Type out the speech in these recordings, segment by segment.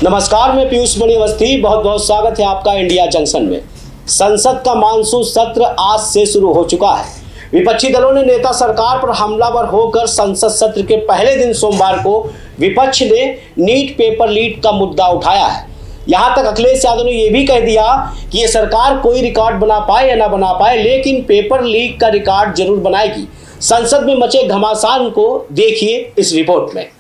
नमस्कार, मैं पीयूष मणि अवस्थी। बहुत बहुत स्वागत है आपका इंडिया जंक्शन में। संसद का मानसून सत्र आज से शुरू हो चुका है। विपक्षी दलों ने नेता सरकार पर हमलावर होकर संसद सत्र के पहले दिन सोमवार को विपक्ष ने नीट पेपर लीक का मुद्दा उठाया है। यहां तक अखिलेश यादव ने यह भी कह दिया कि ये सरकार कोई रिकॉर्ड बना पाए या ना बना पाए, लेकिन पेपर लीक का रिकॉर्ड जरूर बनाएगी। संसद में मचे घमासान को देखिए इस रिपोर्ट में।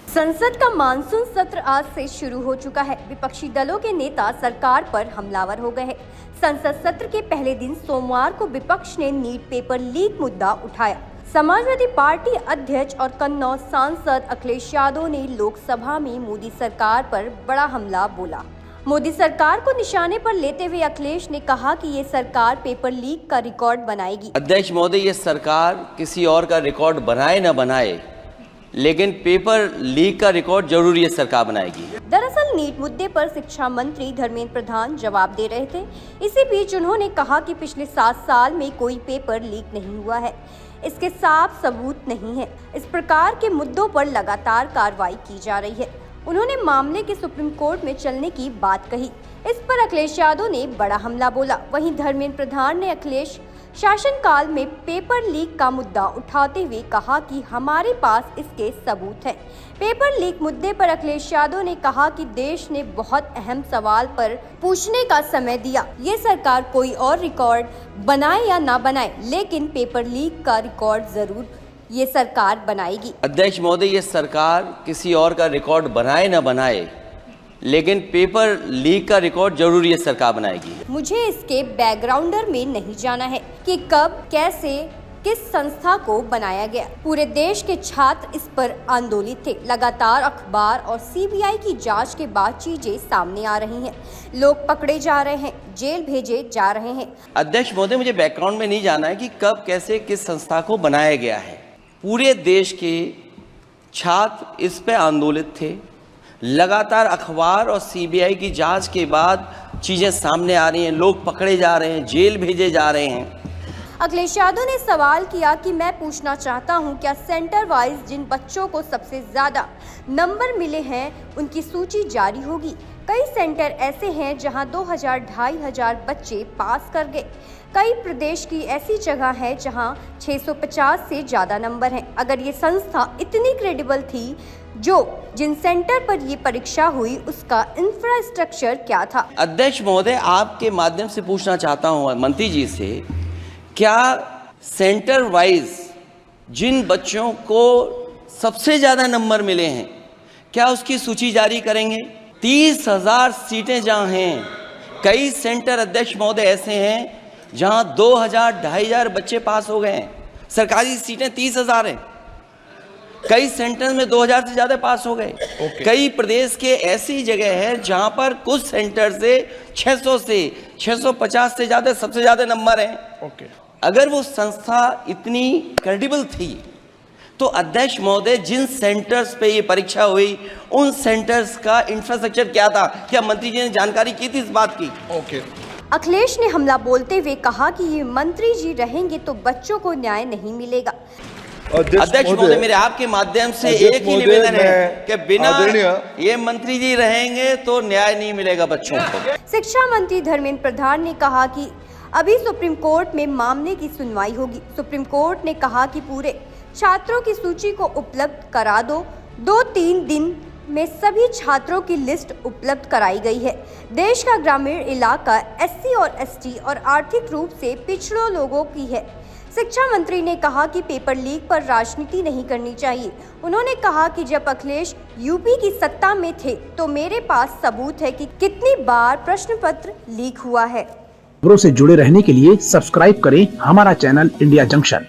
संसद का मानसून सत्र आज से शुरू हो चुका है। विपक्षी दलों के नेता सरकार पर हमलावर हो गए हैं। संसद सत्र के पहले दिन सोमवार को विपक्ष ने नीट पेपर लीक मुद्दा उठाया। समाजवादी पार्टी अध्यक्ष और कन्नौज सांसद अखिलेश यादव ने लोकसभा में मोदी सरकार पर बड़ा हमला बोला। मोदी सरकार को निशाने पर लेते हुए अखिलेश ने कहा कि ये सरकार पेपर लीक का रिकॉर्ड बनाएगी। अध्यक्ष महोदय, ये सरकार किसी और का रिकॉर्ड बनाए न बनाए, लेकिन पेपर लीक का रिकॉर्ड जरूर ये सरकार बनाएगी। दरअसल नीट मुद्दे पर शिक्षा मंत्री धर्मेंद्र प्रधान जवाब दे रहे थे। इसी बीच उन्होंने कहा कि पिछले 7 साल में कोई पेपर लीक नहीं हुआ है, इसके साफ सबूत नहीं है। इस प्रकार के मुद्दों पर लगातार कार्रवाई की जा रही है। उन्होंने मामले के सुप्रीम कोर्ट में चलने की बात कही। इस पर अखिलेश यादव ने बड़ा हमला बोला। वहीं धर्मेंद्र प्रधान ने अखिलेश शासनकाल में पेपर लीक का मुद्दा उठाते हुए कहा कि हमारे पास इसके सबूत हैं। पेपर लीक मुद्दे पर अखिलेश यादव ने कहा कि देश ने बहुत अहम सवाल पर पूछने का समय दिया। ये सरकार कोई और रिकॉर्ड बनाए या ना बनाए, लेकिन पेपर लीक का रिकॉर्ड जरूर ये सरकार बनाएगी। अध्यक्ष महोदय, ये सरकार किसी और का रिकॉर्ड बनाए न बनाए, लेकिन पेपर लीक का रिकॉर्ड जरूर ये सरकार बनाएगी। मुझे इसके बैकग्राउंडर में नहीं जाना है कि कब, कैसे, किस संस्था को बनाया गया। पूरे देश के छात्र इस पर आंदोलित थे। लगातार अखबार और सीबीआई की जांच के बाद चीजें सामने आ रही हैं। लोग पकड़े जा रहे हैं, जेल भेजे जा रहे हैं। अध्यक्ष महोदय, मुझे बैकग्राउंड में नहीं जाना है कि कब, कैसे, किस संस्था को बनाया गया है। पूरे देश के छात्र इस पे आंदोलित थे। लगातार अखबार और सीबीआई की जांच के बाद चीजें सामने आ रही हैं। लोग पकड़े जा रहे हैं, जेल भेजे जा रहे हैं। अखिलेश यादव ने सवाल किया कि मैं पूछना चाहता हूं, क्या सेंटर वाइज जिन बच्चों को सबसे ज्यादा नंबर मिले हैं उनकी सूची जारी होगी? कई सेंटर ऐसे हैं जहां 2000-2500 बच्चे पास कर गए। कई प्रदेश की ऐसी जगह है जहां 650 से ज़्यादा नंबर हैं। अगर ये संस्था इतनी क्रेडिबल थी, जिन सेंटर पर ये परीक्षा हुई, उसका इंफ्रास्ट्रक्चर क्या था? अध्यक्ष महोदय, आपके माध्यम से पूछना चाहता हूँ मंत्री जी से, क्या सेंटर वाइज जिन बच्चों को सबसे ज़्यादा नंबर मिले हैं, क्या उसकी सूची जारी करेंगे? 30,000 सीटें जहाँ हैं, कई सेंटर अध्यक्ष महोदय ऐसे हैं जहाँ 2000-2500 बच्चे पास हो गए हैं। सरकारी सीटें 30,000 हैं। कई सेंटर में 2000 से ज़्यादा पास हो गए। कई प्रदेश के ऐसी जगह है जहाँ पर कुछ सेंटर से 600 से 650 से ज़्यादा सबसे ज़्यादा नंबर हैं। अगर वो संस्था इतनी क्रेडिबल थी तो अध्यक्ष महोदय, जिन सेंटर्स पे ये परीक्षा हुई उन सेंटर्स का इंफ्रास्ट्रक्चर क्या था? क्या मंत्री जी ने जानकारी की थी इस बात की? अखिलेश ने हमला बोलते हुए कहा कि ये मंत्री जी रहेंगे तो बच्चों को न्याय नहीं मिलेगा। अध्यक्ष महोदय, मेरे आपके माध्यम से एक ही निवेदन है कि बिना ये मंत्री जी रहेंगे तो न्याय नहीं मिलेगा बच्चों को। शिक्षा मंत्री धर्मेंद्र प्रधान ने कहा कि अभी सुप्रीम कोर्ट में मामले की सुनवाई होगी। सुप्रीम कोर्ट ने कहा कि पूरे छात्रों की सूची को उपलब्ध करा दो। 2-3 दिन में सभी छात्रों की लिस्ट उपलब्ध कराई गई है। देश का ग्रामीण इलाका एससी और एसटी और आर्थिक रूप से पिछड़ों लोगों की है। शिक्षा मंत्री ने कहा कि पेपर लीक पर राजनीति नहीं करनी चाहिए। उन्होंने कहा कि जब अखिलेश यूपी की सत्ता में थे तो मेरे पास सबूत है कि कितनी बार प्रश्न पत्र लीक हुआ है। खबरों से जुड़े रहने के लिए सब्सक्राइब करें हमारा चैनल इंडिया जंक्शन।